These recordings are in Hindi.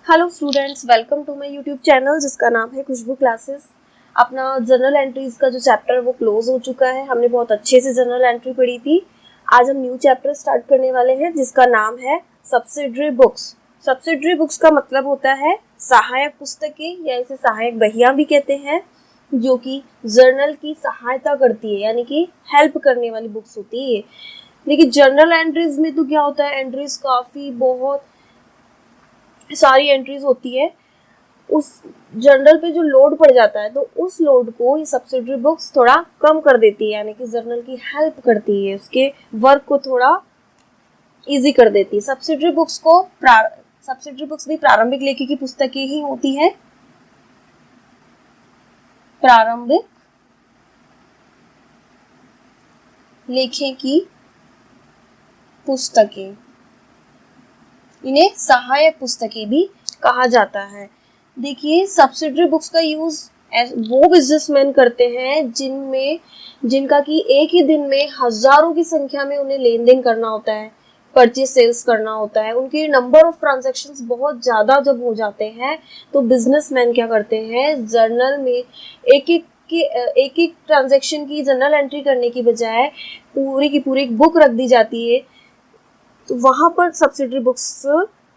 Hello students, welcome to my YouTube channel जिसका नाम है खुशबू क्लासेस। अपना जर्नल एंट्रीज का जो चैप्टर है वो क्लोज हो चुका है। हमने बहुत अच्छे से जर्नल एंट्री पढ़ी थी। आज हम न्यू चैप्टर स्टार्ट करने वाले हैं जिसका नाम है सब्सिडरी बुक्स। सब्सिडरी बुक्स का मतलब होता है सहायक पुस्तकें या इसे सहायक बहियां भी कहते हैं, जो कि जर्नल की सहायता करती है, यानी कि हेल्प करने वाली बुक्स होती है। लेकिन जर्नल एंट्रीज में तो क्या होता है, एंट्रीज काफ़ी बहुत सारी एंट्रीज होती है। उस जर्नल पे जो लोड पड़ जाता है तो उस लोड को ये सब्सिडरी बुक्स थोड़ा कम कर देती है, यानी कि जर्नल की हेल्प करती है, उसके वर्क को थोड़ा इजी कर देती है। सब्सिडरी बुक्स भी प्रारंभिक लेखी की पुस्तकें ही होती है। प्रारंभिक लेखे की पुस्तकें, इन्हें सहायक पुस्तकें भी कहा जाता है। देखिए, सब्सिडरी बुक्स का यूज वो बिजनेसमैन करते हैं जिनका कि एक ही दिन में हजारों की संख्या में उन्हें लेन देन करना होता है, परचेज सेल्स करना होता है। उनके नंबर ऑफ ट्रांजैक्शंस बहुत ज्यादा जब हो जाते हैं तो बिजनेसमैन क्या करते हैं, जर्नल में एक एक ट्रांजैक्शन की जर्नल एंट्री करने की बजाय पूरी की पूरी एक बुक रख दी जाती है। तो वहां पर सब्सिडरी बुक्स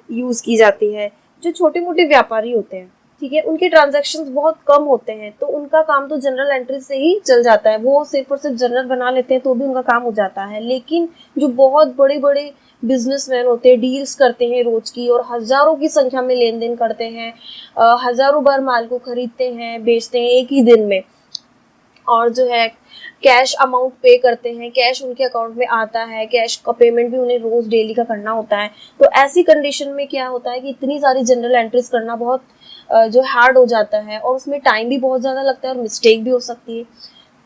यूज की जाती है। जो छोटे मोटे व्यापारी होते हैं, ठीक है, उनके ट्रांजैक्शंस बहुत कम होते हैं तो उनका काम तो जनरल एंट्री से ही चल जाता है। वो सिर्फ और सिर्फ जनरल बना लेते हैं तो भी उनका काम हो जाता है। लेकिन जो बहुत बड़े बड़े बिजनेसमैन होते हैं, डील्स करते हैं रोज की और हजारों की संख्या में लेन देन करते हैं, हजारों बार माल को खरीदते हैं, बेचते हैं एक ही दिन में, और जो है कैश अमाउंट पे करते हैं, कैश उनके अकाउंट में आता है, कैश का पेमेंट भी उन्हें रोज डेली का करना होता है। तो ऐसी कंडीशन में क्या होता है कि इतनी सारी जनरल एंट्रीज करना बहुत जो हार्ड हो जाता है और उसमें टाइम भी बहुत ज़्यादा लगता है और मिस्टेक भी हो सकती है।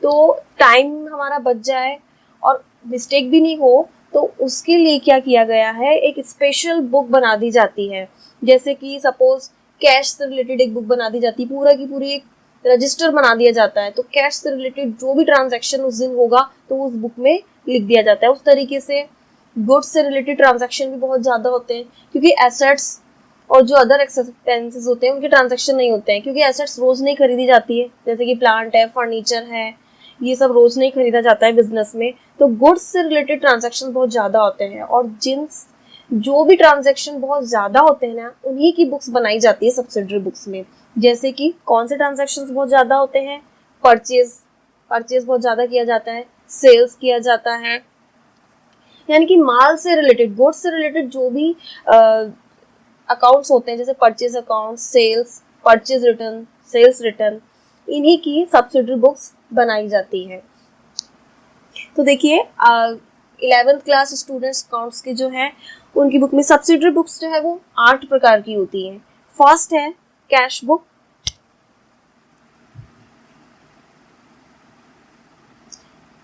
तो टाइम हमारा बच जाए और मिस्टेक भी नहीं हो तो उसके लिए क्या किया गया है, एक स्पेशल बुक बना दी जाती है। जैसे कि सपोज कैश से रिलेटेड एक बुक बना दी जाती है, पूरा की पूरी एक रजिस्टर बना दिया जाता है। तो कैश से रिलेटेड जो भी ट्रांजैक्शन उस दिन होगा तो उस बुक में लिख दिया जाता है। उस तरीके से गुड्स से रिलेटेड ट्रांजैक्शन भी बहुत ज़्यादा होते हैं, क्योंकि एसेट्स और जो अदर एक्सपेंसेस होते हैं उनके ट्रांजैक्शन नहीं होते हैं, क्योंकि एसेट्स रोज नहीं खरीदी जाती है। जैसे कि प्लांट है, फर्नीचर है, ये सब रोज नहीं खरीदा जाता है बिजनेस में। तो गुड्स से रिलेटेड ट्रांजैक्शन बहुत ज़्यादा होते हैं और जो भी ट्रांजैक्शन बहुत ज़्यादा होते हैं ना, उन्हीं की बुक्स बनाई जाती है सब्सिडरी बुक्स में। जैसे कि कौन से ट्रांजैक्शंस बहुत ज़्यादा होते हैं, परचेज बहुत ज़्यादा किया जाता है, सेल्स किया जाता है, यानी कि माल से रिलेटेड, गुड्स से रिलेटेड जो भी अकाउंट्स होते हैं, जैसे purchase account, sales, purchase return, sales return, इन्हीं की सब्सिडरी बुक्स बनाई जाती है। तो देखिए, 11th क्लास स्टूडेंट्स अकाउंट्स के जो है उनकी बुक में सब्सिडरी बुक्स जो है वो 8 प्रकार की होती हैं। फर्स्ट है कैश बुक।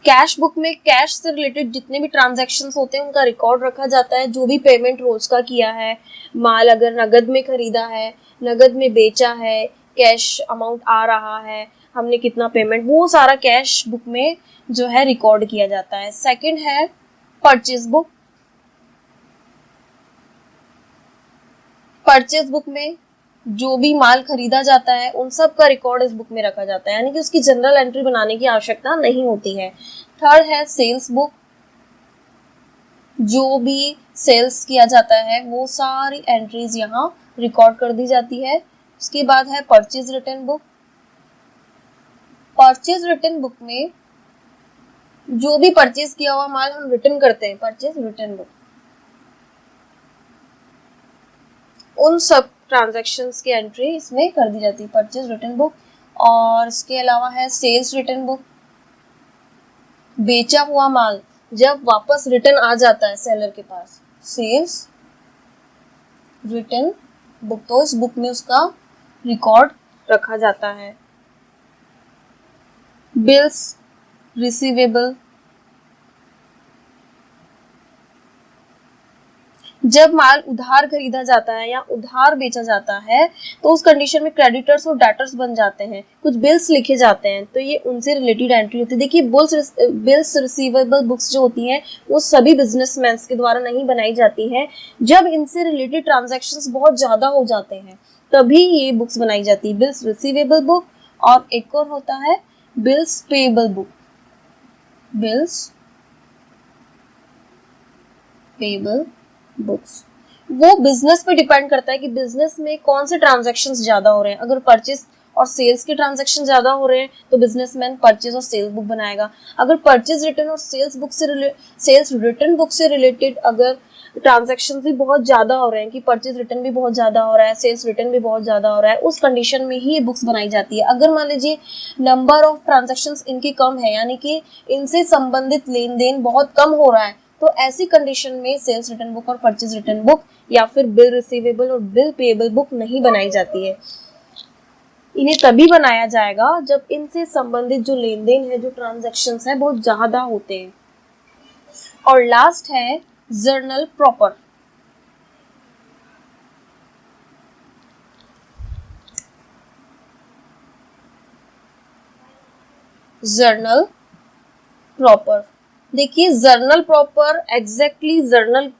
कैश बुक में कैश से रिलेटेड जितने भी ट्रांजैक्शंस होते हैं उनका रिकॉर्ड रखा जाता है। जो भी पेमेंट रोज का किया है, माल अगर नगद में खरीदा है, नगद में बेचा है, कैश अमाउंट आ रहा है, हमने कितना पेमेंट, वो सारा कैश बुक में जो है रिकॉर्ड किया जाता है। सेकंड है परचेज बुक। परचेज बुक में जो भी माल खरीदा जाता है उन सब का रिकॉर्ड इस बुक में रखा जाता है, यानी कि उसकी जनरल एंट्री बनाने की आवश्यकता नहीं होती है। थर्ड है सेल्स बुक। जो भी सेल्स किया जाता है वो सारी एंट्रीज यहाँ रिकॉर्ड कर दी जाती है। उसके बाद है purchase return book. Purchase return book में जो भी परचेज किया हुआ माल हम रिटर्न करते हैं, परचेज रिटर्न बुक, उन सब ट्रांजैक्शंस की एंट्री इसमें कर दी जाती है, परचेज रिटर्न बुक। और इसके अलावा है सेल्स रिटर्न बुक। बेचा हुआ माल जब वापस रिटर्न आ जाता है सेलर के पास, सेल्स रिटर्न बुक, तो इस बुक में उसका रिकॉर्ड रखा जाता है। बिल्स रिसीवेबल, जब माल उधार खरीदा जाता है या उधार बेचा जाता है तो उस कंडीशन में क्रेडिटर्स और डेटर्स बन जाते हैं, कुछ बिल्स लिखे जाते हैं, तो ये उनसे रिलेटेड एंट्री होती है। देखिए बिल्स रिसीवेबल बुक्स जो होती हैं वो सभी बिजनेसमैन के द्वारा नहीं बनाई जाती है। जब इनसे रिलेटेड ट्रांजैक्शंस बहुत ज्यादा हो जाते हैं तभी ये बुक्स बनाई जाती है, बिल्स रिसीवेबल बुक। और एक और होता है bills payable book, bills payable books. वो बिजनेस पे डिपेंड करता है कि बिजनेस में कौन से ट्रांजैक्शंस ज्यादा हो रहे हैं। अगर परचेज और सेल्स के ट्रांजैक्शन ज्यादा हो रहे हैं तो बिजनेसमैन परचेज और सेल्स बुक बनाएगा। अगर परचेज रिटर्न और सेल्स रिटर्न बुक से रिलेटेड अगर ट्रांजैक्शन भी बहुत ज्यादा हो रहे हैं कि परचेज रिटर्न भी बहुत ज्यादा हो रहा है, सेल्स रिटर्न भी बहुत ज्यादा हो रहा है, उस कंडीशन में ही ये बुक्स बनाई जाती है। अगर मान लीजिए नंबर ऑफ ट्रांजैक्शंस इनके कम है, यानी कि इनसे संबंधित लेन देन बहुत कम हो रहा है, तो ऐसी कंडीशन में सेल्स रिटर्न बुक और परचेज रिटर्न बुक या फिर बिल रिसीवेबल और बिल पेएबल बुक नहीं बनाई जाती है। इन्हें तभी बनाया जाएगा जब इनसे संबंधित जो लेन देन है, जो ट्रांजैक्शंस है, बहुत ज्यादा होते हैं। और लास्ट है जर्नल प्रॉपर। जर्नल प्रॉपर, देखिए जर्नल प्रॉपर एग्जैक्टली जर्नल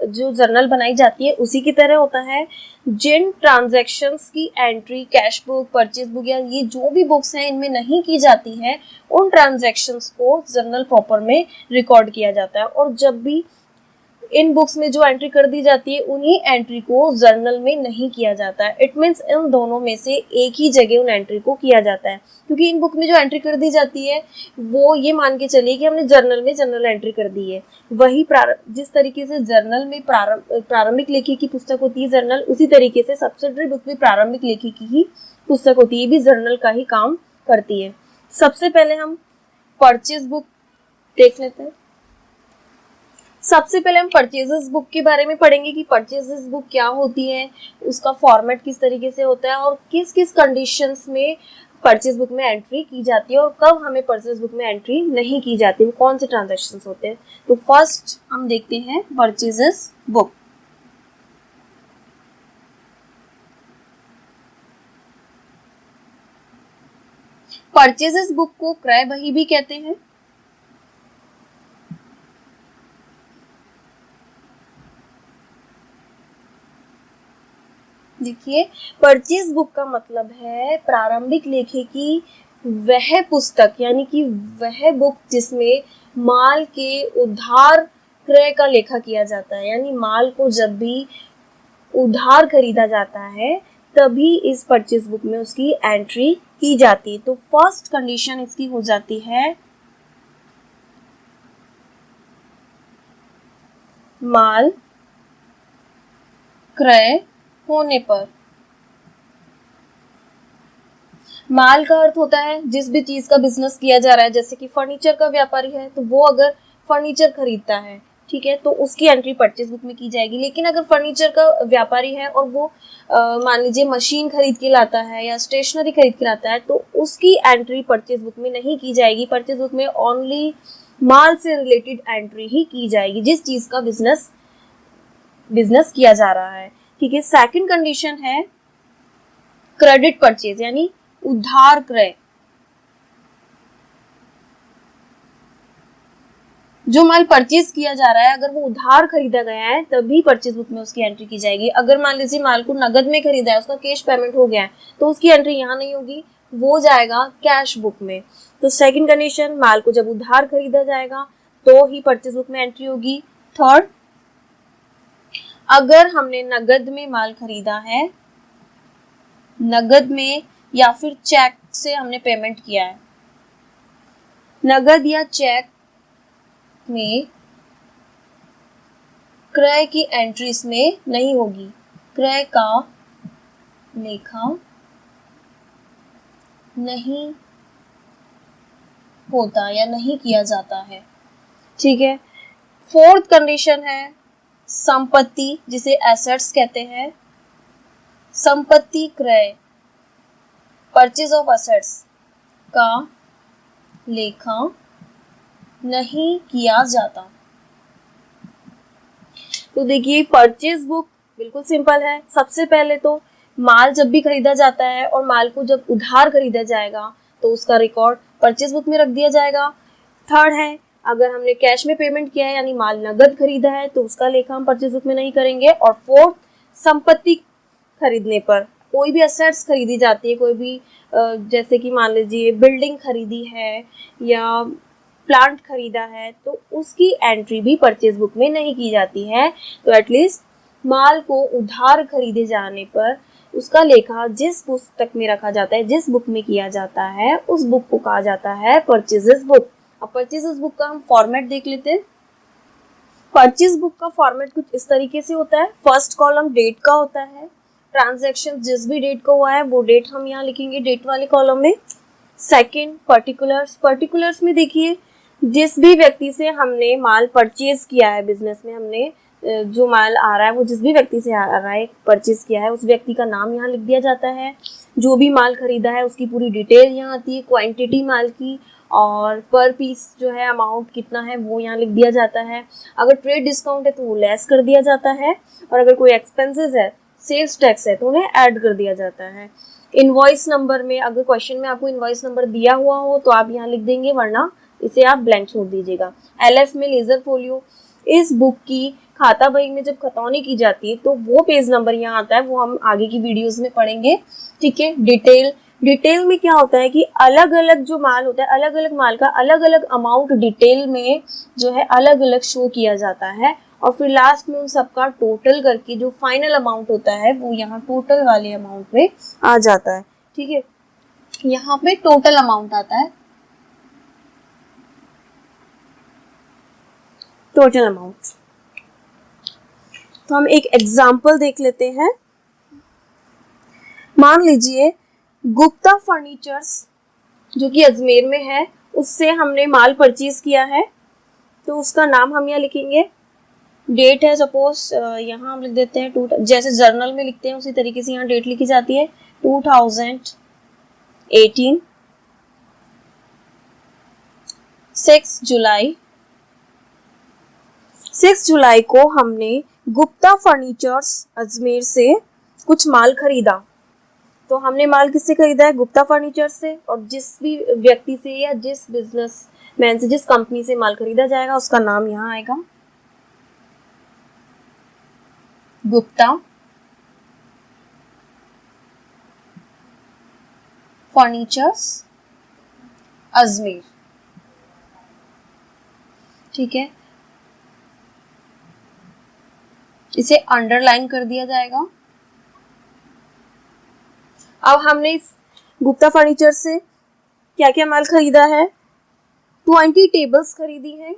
जो जर्नल बनाई जाती है उसी की तरह होता है। जिन ट्रांजैक्शंस की entry cash book, purchase book या ये जो भी बुक्स हैं इनमें नहीं की जाती है, उन ट्रांजैक्शंस को जर्नल प्रॉपर में रिकॉर्ड किया जाता है। और जब भी इन बुक्स में जो एंट्री कर दी जाती है उन्हीं एंट्री को जर्नल में नहीं किया जाता है। इट मीन्स इन दोनों में से एक ही जगह उन एंट्री को किया जाता है, क्योंकि इन बुक में जो एंट्री कर दी जाती है वो ये मान के चलिए कि हमने जर्नल एंट्री कर दी है। वही जिस तरीके से जर्नल में प्रारंभिक लेखी की पुस्तक होती है जर्नल, उसी तरीके से सब्सिडरी बुक में प्रारंभिक लेखी की ही पुस्तक होती है, ये भी जर्नल का ही काम करती है। सबसे पहले हम परचेज बुक देख लेते हैं। सबसे पहले हम परचेजेस बुक के बारे में पढ़ेंगे कि परचेजेस बुक क्या होती है, उसका फॉर्मेट किस तरीके से होता है और किस किस कंडीशंस में परचेज बुक में एंट्री की जाती है और कब हमें परचेज बुक में एंट्री नहीं की जाती है, वो कौन से ट्रांजैक्शंस होते हैं। तो फर्स्ट हम देखते हैं परचेजेस बुक। परचेजेस बुक को क्रय बही भी कहते हैं। देखिए परचेज बुक का मतलब है प्रारंभिक लेखे की वह पुस्तक, यानी कि वह बुक जिसमें माल के उधार क्रय का लेखा किया जाता है, यानी माल को जब भी उधार खरीदा जाता है तभी इस परचेज बुक में उसकी एंट्री की जाती है। तो फर्स्ट कंडीशन इसकी हो जाती है माल क्रय होने पर। माल का अर्थ होता है जिस भी चीज का बिजनेस किया जा रहा है, जैसे कि फर्नीचर का व्यापारी है तो वो अगर फर्नीचर खरीदता है, ठीक है, तो उसकी एंट्री परचेज बुक में की जाएगी। लेकिन अगर फर्नीचर का व्यापारी है और वो मान लीजिए मशीन खरीद के लाता है या स्टेशनरी खरीद के लाता है तो उसकी एंट्री परचेज बुक में नहीं की जाएगी। परचेज बुक में ओनली माल से रिलेटेड एंट्री ही की जाएगी, जिस चीज का बिजनेस किया जा रहा है, ठीक है। सेकंड कंडीशन है क्रेडिट परचेज, यानी उधार क्रय। जो माल परचेज किया जा रहा है अगर वो उधार खरीदा गया है तभी परचेज बुक में उसकी एंट्री की जाएगी। अगर मान लीजिए माल को नगद में खरीदा है, उसका कैश पेमेंट हो गया है, तो उसकी एंट्री यहाँ नहीं होगी, वो जाएगा कैश बुक में। तो सेकंड कंडीशन, माल को जब उधार खरीदा जाएगा तो ही परचेज बुक में एंट्री होगी। थर्ड, अगर हमने नगद में माल खरीदा है, नगद में या फिर चेक से हमने पेमेंट किया है, नगद या चेक में क्रय की एंट्री इसमें नहीं होगी, क्रय का लेखा नहीं होता या नहीं किया जाता है, ठीक है। फोर्थ कंडीशन है संपत्ति, जिसे एसेट्स कहते हैं। संपत्ति क्रय, परचेज ऑफ एसेट्स का लेखा नहीं किया जाता। तो देखिए परचेज बुक बिल्कुल सिंपल है। सबसे पहले तो माल जब भी खरीदा जाता है और माल को जब उधार खरीदा जाएगा तो उसका रिकॉर्ड परचेज बुक में रख दिया जाएगा। थर्ड है, अगर हमने कैश में पेमेंट किया है यानी माल नगद खरीदा है तो उसका लेखा हम परचेज बुक में नहीं करेंगे। और फोर्थ, संपत्ति खरीदने पर, कोई भी असेट्स खरीदी जाती है, कोई भी जैसे कि मान लीजिए बिल्डिंग खरीदी है या प्लांट खरीदा है तो उसकी एंट्री भी परचेज बुक में नहीं की जाती है। तो एटलीस्ट माल को उधार खरीदे जाने पर उसका लेखा जिस पुस्तक में रखा जाता है, जिस बुक में किया जाता है, उस बुक को कहा जाता है परचेजेस बुक। अब परचेजेस बुक का हम फॉर्मेट देख लेते हैं। परचेज बुक का फॉर्मेट कुछ इस तरीके से होता है। फर्स्ट कॉलम डेट का होता है, ट्रांजैक्शन जिस भी डेट को हुआ है वो डेट हम यहाँ लिखेंगे डेट वाले कॉलम में। Second, particulars. पर्टिकुलर्स में देखिए जिस भी व्यक्ति से हमने माल परचेज किया है, बिजनेस में हमने जो माल आ रहा है वो जिस भी व्यक्ति से आ रहा है, परचेज किया है, उस व्यक्ति का नाम यहाँ लिख दिया जाता है। जो भी माल खरीदा है उसकी पूरी डिटेल यहाँ आती है, क्वांटिटी माल की, और पर पीस जो है अमाउंट कितना है वो यहाँ लिख दिया जाता है। अगर ट्रेड डिस्काउंट है तो वो लेस कर दिया जाता है, और अगर कोई एक्सपेंसेस है, सेल्स टैक्स है, तो उन्हें ऐड कर दिया जाता है। इनवॉइस नंबर में अगर क्वेश्चन में आपको इनवॉइस नंबर दिया हुआ हो तो आप यहाँ लिख देंगे, वरना इसे आप ब्लैंक छोड़ दीजिएगा। एलएफ में लेजर फोलियो। इस बुक की खाता बही में जब खतौनी की जाती है तो वो पेज नंबर यहाँ आता है, वो हम आगे की वीडियोस में पढ़ेंगे। ठीक है। डिटेल। डिटेल में क्या होता है कि अलग अलग जो माल होता है, अलग अलग माल का अलग अलग अमाउंट डिटेल में जो है अलग अलग शो किया जाता है, और फिर लास्ट में उन सबका टोटल करके जो फाइनल अमाउंट होता है वो यहाँ टोटल वाले अमाउंट में आ जाता है। ठीक है, यहाँ पे टोटल अमाउंट आता है, टोटल अमाउंट। तो हम एक एग्जाम्पल देख लेते हैं। मान लीजिए गुप्ता फर्नीचर्स जो कि अजमेर में है, उससे हमने माल परचेज किया है, तो उसका नाम हम यहाँ लिखेंगे। डेट है सपोज यहाँ हम लिख देते हैं जैसे जर्नल में लिखते हैं उसी तरीके से यहाँ डेट लिखी जाती है 2018 6 जुलाई। 6 जुलाई को हमने गुप्ता फर्नीचर्स अजमेर से कुछ माल खरीदा। तो हमने माल किससे खरीदा है? गुप्ता फर्नीचर से। और जिस भी व्यक्ति से या जिस बिजनेसमैन से, जिस कंपनी से माल खरीदा जाएगा उसका नाम यहाँ आएगा, गुप्ता फर्नीचर्स अजमेर। ठीक है, इसे अंडरलाइन कर दिया जाएगा। अब हमने इस गुप्ता फर्नीचर से क्या क्या माल खरीदा है? 20 टेबल्स खरीदी है,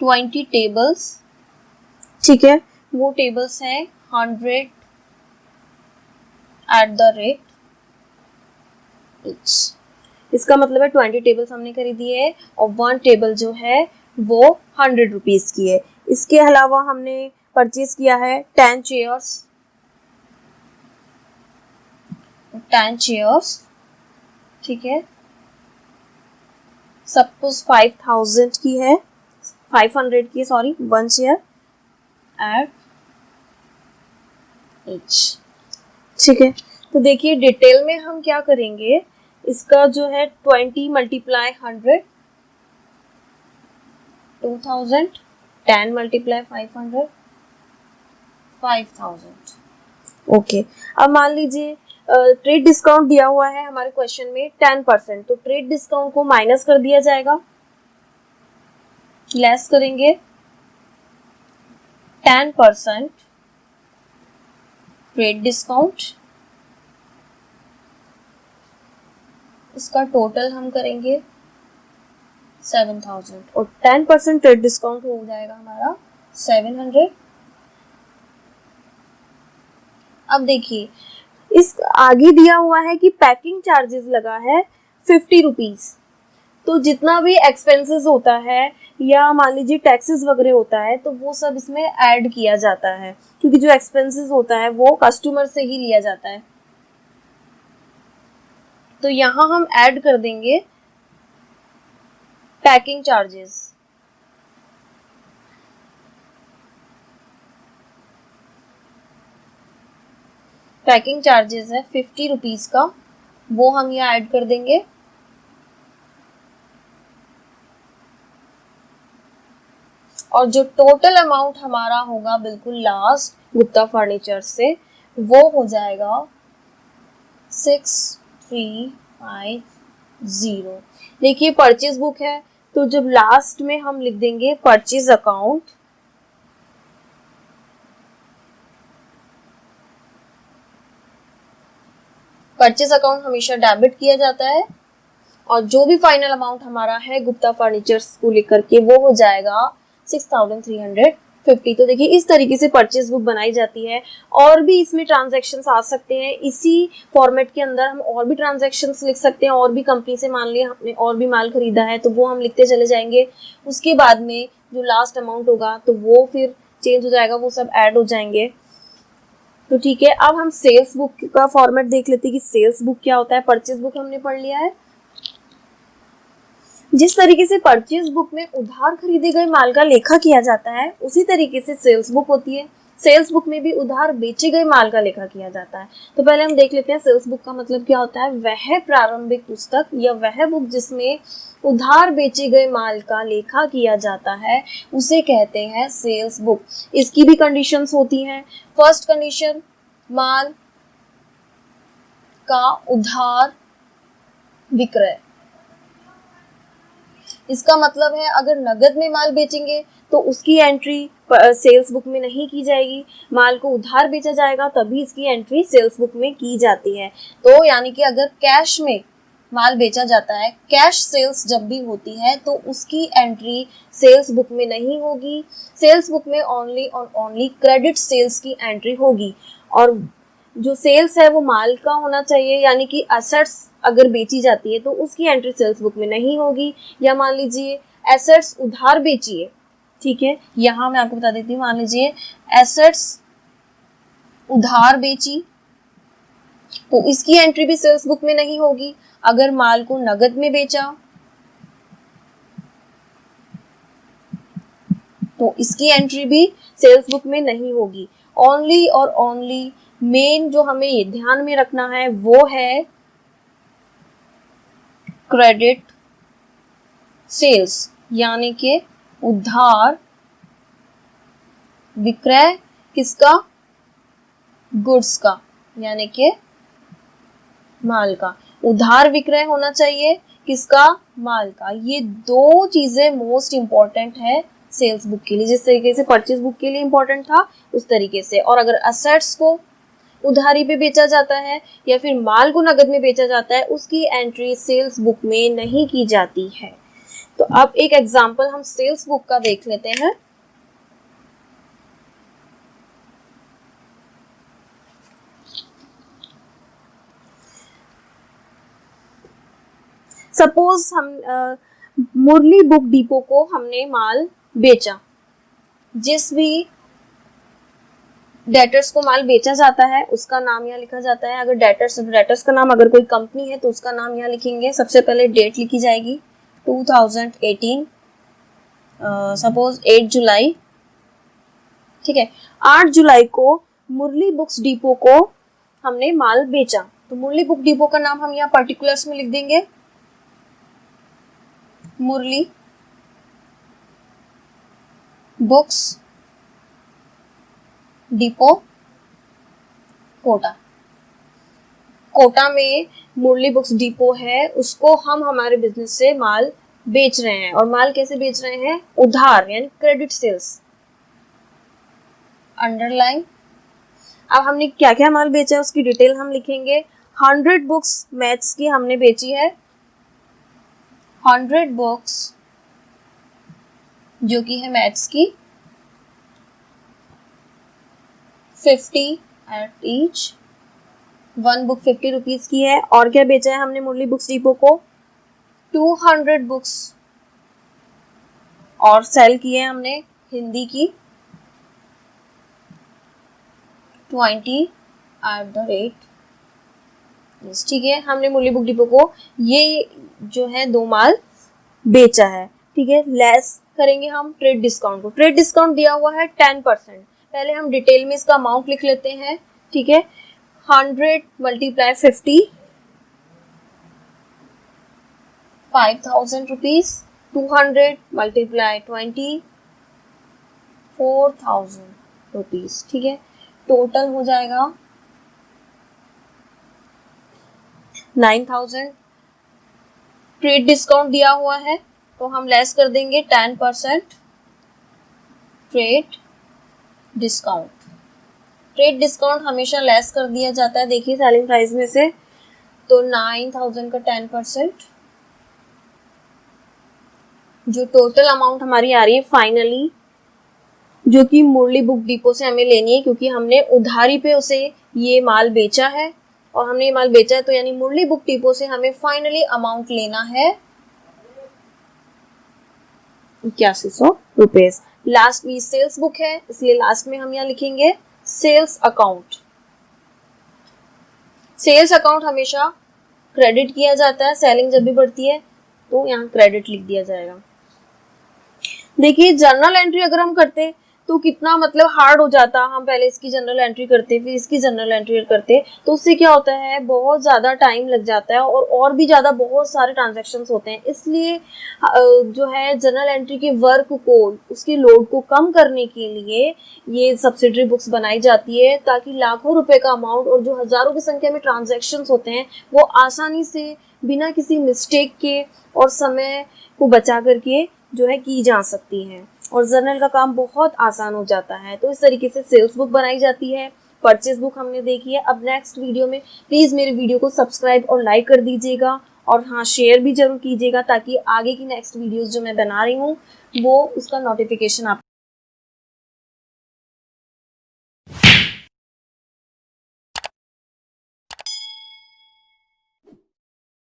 20 टेबल्स। ठीक है, वो टेबल्स है 100 एट द रेट each। इसका मतलब है 20 टेबल्स हमने खरीदी है और 1 टेबल जो है वो 100 रुपीज की है। इसके अलावा हमने परचेज किया है 10 चेयर्स, 10 चेयर्स। ठीक है, सपोज 5000 की है, 500 की, सॉरी, 1 चेयर एट each। ठीक है, तो देखिए डिटेल में हम क्या करेंगे, इसका जो है 20 मल्टीप्लाई 100 2000, 10 मल्टीप्लाई 500 5000। ओके, अब मान लीजिए ट्रेड डिस्काउंट दिया हुआ है हमारे क्वेश्चन में 10%, तो ट्रेड डिस्काउंट को माइनस कर दिया जाएगा, लेस करेंगे 10% ट्रेड डिस्काउंट। इसका टोटल हम करेंगे 7000 और 10% ट्रेड डिस्काउंट हो जाएगा हमारा 700। अब देखिए इस आगे दिया हुआ है कि पैकिंग चार्जेस लगा है 50 रुपीज। तो जितना भी एक्सपेंसेस होता है या मान लीजिए टैक्सेस वगैरह होता है तो वो सब इसमें ऐड किया जाता है, क्योंकि जो एक्सपेंसेस होता है वो कस्टमर से ही लिया जाता है। तो यहाँ हम ऐड कर देंगे पैकिंग चार्जेस। पैकिंग चार्जेस है 50 रुपीज का, वो हम यहाँ ऐड कर देंगे। और जो टोटल अमाउंट हमारा होगा बिल्कुल लास्ट गुप्ता फर्नीचर से, वो हो जाएगा 6350। देखिए परचेज बुक है, तो जब लास्ट में हम लिख देंगे परचेज अकाउंट, परचेज अकाउंट हमेशा डेबिट किया जाता है, और जो भी फाइनल अमाउंट हमारा है गुप्ता फर्नीचर्स को लेकर के वो हो जाएगा 6350। तो देखिए इस तरीके से परचेज बुक बनाई जाती है। और भी इसमें ट्रांजैक्शंस आ सकते हैं, इसी फॉर्मेट के अंदर हम और भी ट्रांजैक्शंस लिख सकते हैं। और भी कंपनी से मान लिया हमने और भी माल खरीदा है तो वो हम लिखते चले जाएंगे, उसके बाद में जो लास्ट अमाउंट होगा तो वो फिर चेंज हो जाएगा, वो सब ऐड हो जाएंगे। तो ठीक है, अब हम सेल्स बुक का फॉर्मेट देख लेते हैं कि सेल्स बुक क्या होता है। परचेज बुक हमने पढ़ लिया है। जिस तरीके से परचेज बुक में उधार खरीदे गए माल का लेखा किया जाता है, उसी तरीके से सेल्स बुक होती है। सेल्स बुक में भी उधार बेचे गए माल का लेखा किया जाता है। तो पहले हम देख लेते हैं सेल्स बुक का मतलब क्या होता है। वह प्रारंभिक पुस्तक या वह बुक जिसमें उधार बेचे गए माल का लेखा किया जाता है उसे कहते हैं सेल्स बुक। इसकी भी कंडीशंस होती हैं। फर्स्ट कंडीशन, माल का उधार विक्रय। इसका मतलब है अगर नगद में माल बेचेंगे तो उसकी एंट्री सेल्स बुक में नहीं की जाएगी, माल को उधार बेचा जाएगा तभी इसकी एंट्री सेल्स बुक में की जाती है। तो यानी कि अगर कैश में माल बेचा जाता है, कैश सेल्स जब भी होती है तो उसकी एंट्री सेल्स बुक में नहीं होगी। सेल्स बुक में ओनली और ओनली क्रेडिट सेल्स की एंट्री होगी। और जो सेल्स है वो माल का होना चाहिए, यानी कि एसेट्स अगर बेची जाती है तो उसकी एंट्री सेल्स बुक में नहीं होगी। या मान लीजिए एसेट्स उधार बेचिए, ठीक है, यहाँ मैं आपको बता देती हूँ। मान लीजिए एसेट्स उधार बेची तो इसकी एंट्री भी सेल्स बुक में नहीं होगी। अगर माल को नगद में बेचा तो इसकी एंट्री भी सेल्स बुक में नहीं होगी। ओनली और ओनली मेन जो हमें ये ध्यान में रखना है वो है क्रेडिट सेल्स, यानी कि उधार विक्रय किसका, गुड्स का, यानी कि माल का। उधार विक्रय होना चाहिए किसका, माल का। ये दो चीजें मोस्ट इंपॉर्टेंट है सेल्स बुक के लिए। जिस तरीके से परचेज बुक के लिए इंपॉर्टेंट था उस तरीके से। और अगर असेट्स को उधारी पे बेचा जाता है या फिर माल को नगद में बेचा जाता है उसकी एंट्री सेल्स बुक में नहीं की जाती है। तो अब एक एग्जांपल हम सेल्स बुक का देख लेते हैं। सपोज हम मुरली बुक डिपो को हमने माल बेचा। जिस भी डेटर्स को माल बेचा जाता है उसका नाम यहाँ लिखा जाता है। अगर डेटर्स का नाम, अगर कोई कंपनी है तो उसका नाम यहाँ लिखेंगे। सबसे पहले डेट लिखी जाएगी 2018, सपोज 8 जुलाई, ठीक है। 8 जुलाई को मुरली बुक्स डिपो को हमने माल बेचा, तो मुरली बुक डिपो का नाम हम यहाँ पर्टिकुलर्स में लिख देंगे, मुरली बुक्स डिपो कोटा। कोटा में मुरली बुक्स डिपो है, उसको हम हमारे बिजनेस से माल बेच रहे हैं। और माल कैसे बेच रहे हैं, उधार, यानी क्रेडिट सेल्स। अंडरलाइन। अब हमने क्या क्या माल बेचा है उसकी डिटेल हम लिखेंगे। 100 बुक्स मैथ्स की हमने बेची है, 100 बुक्स जो कि है मैथ्स की, 50 एट ईच, 1 बुक 50 रुपीज की है। और क्या बेचा है हमने मुरली बुक्स डिपो को, 200 बुक्स और सेल किए हमने हिंदी की 20 एट द रेट, ठीक है। हमने मुरली बुक डिपो को ये जो है 2 माल बेचा है, ठीक है। लेस करेंगे हम ट्रेड डिस्काउंट को। ट्रेड डिस्काउंट दिया हुआ है 10%। पहले हम डिटेल में इसका अमाउंट लिख लेते हैं, ठीक है। 100 मल्टीप्लाई 50, 5,000 रुपीज। 200 multiply 20, 4,000 rupees. ठीक है, टोटल हो जाएगा 9,000। ट्रेड डिस्काउंट दिया हुआ है तो हम लेस कर देंगे 10% ट्रेड डिस्काउंट। ट्रेड डिस्काउंट हमेशा लेस कर दिया जाता है, देखिए सेलिंग प्राइस में से। तो 9,000 का 10%, जो टोटल अमाउंट हमारी आ रही है फाइनली, जो कि मुरली बुक डिपो से हमें लेनी है, क्योंकि हमने उधारी पे उसे ये माल बेचा है और हमने ये माल बेचा है, तो यानी मुरली बुक डिपो से हमें फाइनली अमाउंट लेना है 8100 रुपीज। लास्ट में सेल्स बुक है, इसलिए लास्ट में हम यहाँ लिखेंगे सेल्स अकाउंट। सेल्स अकाउंट हमेशा क्रेडिट किया जाता है, सेलिंग जब भी बढ़ती है तो यहाँ क्रेडिट लिख दिया जाएगा। देखिए जर्नल एंट्री अगर हम करते तो कितना मतलब हार्ड हो जाता, हम पहले इसकी जनरल एंट्री करते फिर इसकी जनरल एंट्री करते, तो उससे क्या होता है बहुत ज़्यादा टाइम लग जाता है और भी ज़्यादा बहुत सारे ट्रांजैक्शंस होते हैं। इसलिए जो है जनरल एंट्री के वर्क को, उसके लोड को कम करने के लिए ये सब्सिडरी बुक्स बनाई जाती है, ताकि लाखों रुपए का अमाउंट और जो हज़ारों की संख्या में ट्रांजेक्शन्स होते हैं वो आसानी से बिना किसी मिस्टेक के और समय को बचा करके जो है की जा सकती है, और जर्नल का काम बहुत आसान हो जाता है। तो इस तरीके से सेल्स बुक बनाई जाती है। परचेज बुक हमने देखी है। अब नेक्स्ट वीडियो में प्लीज़ मेरे वीडियो को सब्सक्राइब और लाइक कर दीजिएगा, और हाँ शेयर भी जरूर कीजिएगा, ताकि आगे की नेक्स्ट वीडियोस जो मैं बना रही हूँ वो उसका नोटिफिकेशन आप